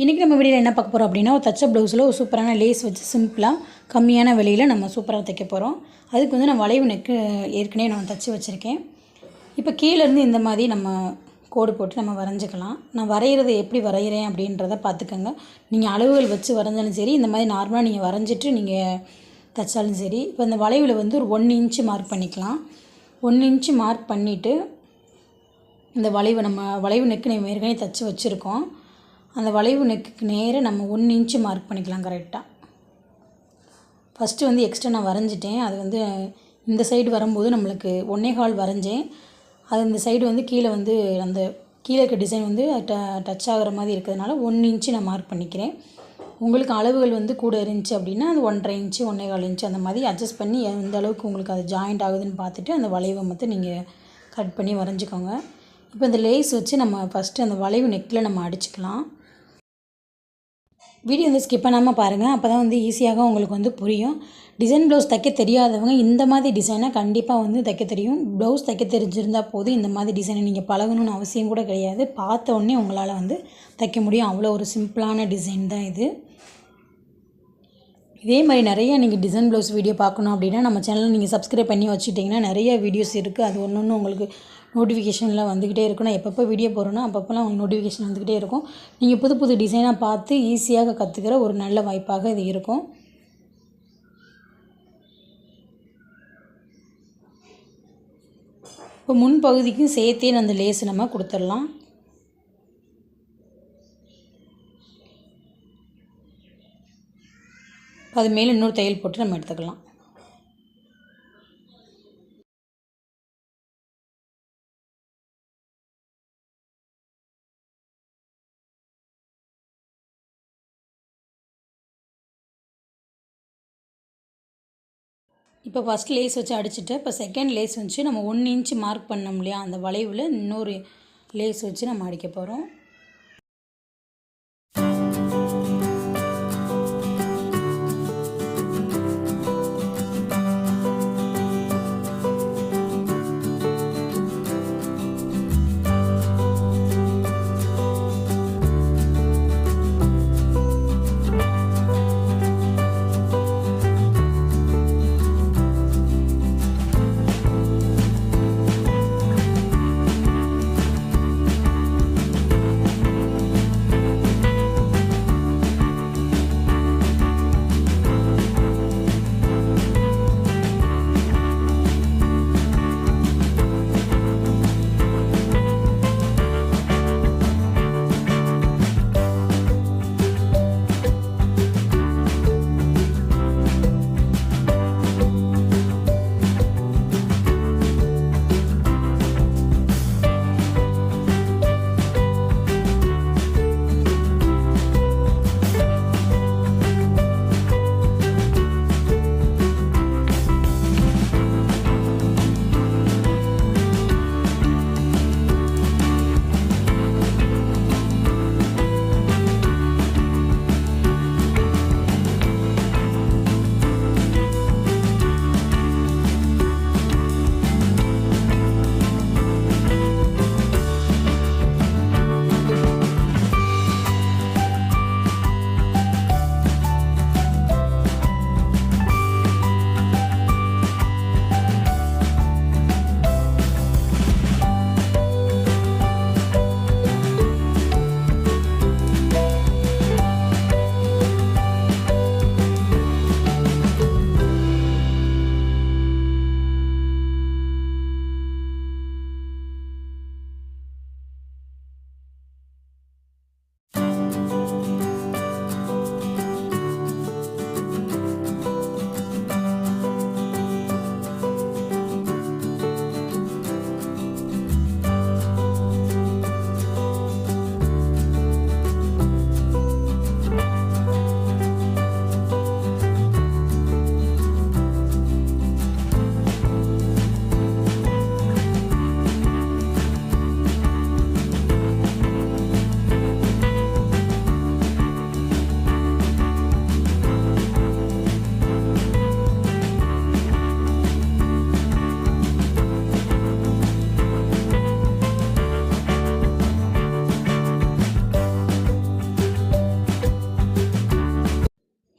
இன்றைக்கி நம்ம வீடியோவில் என்ன பார்க்க போகிறோம் அப்படின்னா, ஒரு தச்ச ப்ளவுஸில் ஒரு சூப்பரான லேஸ் வச்சு சிம்பிளாக கம்மியான விலையில் நம்ம சூப்பராக தைக்க போகிறோம். அதுக்கு வந்து நான் வளைவு நெக்கு ஏற்கனவே நான் தச்சு வச்சுருக்கேன். இப்போ கீழேருந்து இந்த மாதிரி நம்ம கோடு போட்டு நம்ம வரைஞ்சிக்கலாம். நான் வரைகிறது எப்படி வரைகிறேன் அப்படின்றத பார்த்துக்கோங்க. நீங்கள் அளவுகள் வச்சு வரைஞ்சாலும் சரி, இந்த மாதிரி நார்மலாக நீங்கள் வரைஞ்சிட்டு நீங்கள் தைச்சாலும் சரி. இப்போ இந்த வளைவில் வந்து ஒரு 1 இன்ச்சு மார்க் பண்ணிக்கலாம். 1 இன்ச்சு மார்க் பண்ணிவிட்டு இந்த வளைவு நெக்கு நம்ம ஏற்கனவே தைச்சி வச்சுருக்கோம். அந்த வளைவு நெக்குக்கு நேராக நம்ம 1 இன்ச்சு மார்க் பண்ணிக்கலாம் கரெக்டாக. ஃபஸ்ட்டு வந்து எக்ஸ்ட்ரா நான் வரைஞ்சிட்டேன். அது வந்து இந்த சைடு வரும்போது நம்மளுக்கு 1.25 வரைஞ்சேன். அது இந்த சைடு வந்து கீழே வந்து அந்த கீழே இருக்க டிசைன் வந்து டச் ஆகிற மாதிரி இருக்கிறதுனால 1 இன்ச்சு நான் மார்க் பண்ணிக்கிறேன். உங்களுக்கு அளவுகள் வந்து கூட இருந்துச்சு அப்படின்னா அது 1.5 இன்ச்சு 1.25 இன்ச்சு அந்த மாதிரி அட்ஜஸ்ட் பண்ணி எந்த அளவுக்கு உங்களுக்கு அது ஜாயிண்ட் ஆகுதுன்னு பார்த்துட்டு அந்த வளைவை மட்டும் நீங்கள் கட் பண்ணி வரைஞ்சிக்கோங்க. இப்போ இந்த லேஸ் வச்சு நம்ம ஃபஸ்ட்டு அந்த வளைவு நெக்கில் நம்ம அடிச்சுக்கலாம். வீடியோ வந்து ஸ்கிப் பண்ணாமல் பாருங்கள். அப்போ தான் வந்து ஈஸியாக உங்களுக்கு வந்து புரியும். டிசைன் ப்ளவுஸ் தைக்க தெரியாதவங்க இந்த மாதிரி டிசைனை கண்டிப்பாக வந்து தைக்க தெரியும். ப்ளவுஸ் தைக்க தெரிஞ்சிருந்தால் போதும். இந்த மாதிரி டிசைனை நீங்கள் பழகணும்னு அவசியம் கூட கிடையாது. பார்த்த உடனே உங்களால் வந்து தைக்க முடியும். அவ்வளோ ஒரு சிம்பிளான டிசைன் தான் இது. இதே மாதிரி நிறைய நீங்கள் டிசைன் ப்ளவுஸ் வீடியோ பார்க்கணும் அப்படின்னா நம்ம சேனலில் நீங்கள் சப்ஸ்கிரைப் பண்ணி வச்சுட்டிங்கன்னா நிறைய வீடியோஸ் இருக்குது. அது ஒன்று ஒன்று உங்களுக்கு நோட்டிஃபிகேஷனில் வந்துக்கிட்டே இருக்கும். நான் எப்பப்போ வீடியோ போடுறேனோ அப்பப்போலாம் உங்களுக்கு நோட்டிஃபிகேஷன் வந்துக்கிட்டே இருக்கும். நீங்கள் புது புது டிசைனாக பார்த்து ஈஸியாக கற்றுக்கிற ஒரு நல்ல வாய்ப்பாக இது இருக்கும். இப்போ முன்பகுதிக்கும் சேர்த்தே அந்த லேஸ் நம்ம கொடுத்துடலாம். அது மேலே இன்னொரு தையல் போட்டு நம்ம எடுத்துக்கலாம். இப்போ ஃபஸ்ட் லேஸ் வச்சு அடிச்சுட்டு இப்போ செகண்ட் லேஸ் வச்சு நம்ம 1 இன்ச்சு மார்க் பண்ணோம் இல்லையா, அந்த வளைவில் இன்னொரு லேஸ் வச்சு நம்ம அடிக்க போகிறோம்.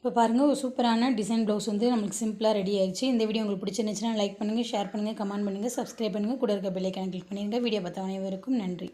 இப்போ பாருங்கள் ஒரு சூப்பரான டிசைன் ப்ளவுஸ் வந்து நம்மளுக்கு சிம்பிளாக ரெடி ஆயிடுச்சு. இந்த வீடியோ உங்களுக்கு பிடிச்சிருந்துச்சுன்னா லைக் பண்ணுங்கள், ஷேர் பண்ணுங்கள், கமெண்ட் பண்ணுங்கள், சப்ஸ்கிரைப் பண்ணுங்கள், கூட இருக்க பெல் ஐக்கானை கிளிக் பண்ணிடுங்க. வீடியோ பார்த்த அனைவருக்கும் நன்றி.